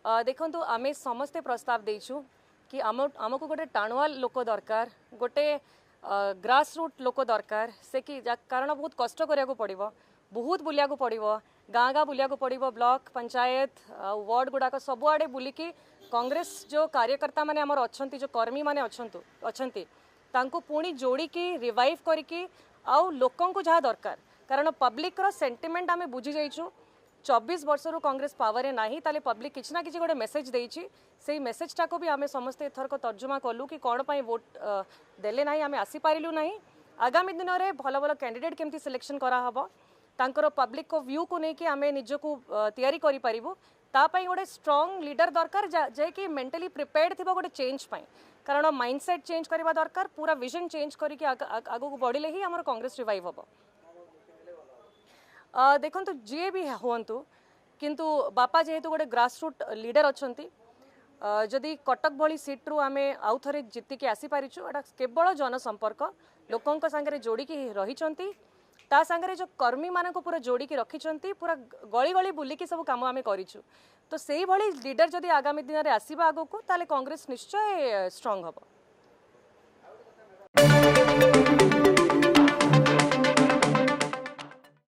देखो आम समस्ते प्रस्ताव देचु कि आमको गोटे टाणुआ लोक दरकार गोटे ग्रास रूट लोक दरकार से कि कारण बहुत कष्ट करिया पड़ो बहुत बुलिया पड़ो गाँ गाँ बुलिया पड़ो ब्लॉक पंचायत वार्ड गुड़ाक सबुआड़े बुलिकी कांग्रेस जो कार्यकर्ता माने आमर अच्छी जो कर्मी माने अच्छी पुणी जोड़िकी रिवाइव करिकी आउ लोकंकु जहाँ दरकार कारण पब्लिक रो सेंटिमेंट आमे बुझी जाइछु 24 वर्ष रु कांग्रेस पावर ना ताले पब्लिक किसी ना किसी गोटे मेसेज देइछि से मेसेजटा को भी आमे समस्ते एथरक तर्जुमा कलु कि कौन पाई वोट देले ना आमे आसी पारिलु ना आगामी दिन में भल भल कैंडिडेट केमती सिलेक्शन करा हबो तांकर पब्लिक को व्यू को लेकिन आमे निजको तैयारी करि परिबु तापाई गोटे स्ट्रांग लीडर दरकार जे कि मेंटली प्रिपेयर्ड थिबो गोटे चेंज पाई कारण माइंडसेट चेंज करबा दरकार पूरा विजन चेंज करके आगो बढ़िले ही हमर कांग्रेस रिवाइव हबो। देखो जी भी हूँ किंतु बापा जेहेतु गोटे ग्रासरूट लीडर अच्छा जदि कटक भली सीट्रु आम आउ थे जीतिकी आसीपारिछु एटा केवल जनसंपर्क लोकों सांगे जोड़िकी रही ता सांगे जो कर्मी मान पूरा जोड़िकी रखी पूरा गली गली बुलिकी सब कम आम करूँ तो से लीडर जदि आगामी दिन में आसवा आगक ताले कांग्रेस निश्चय स्ट्रांग हम।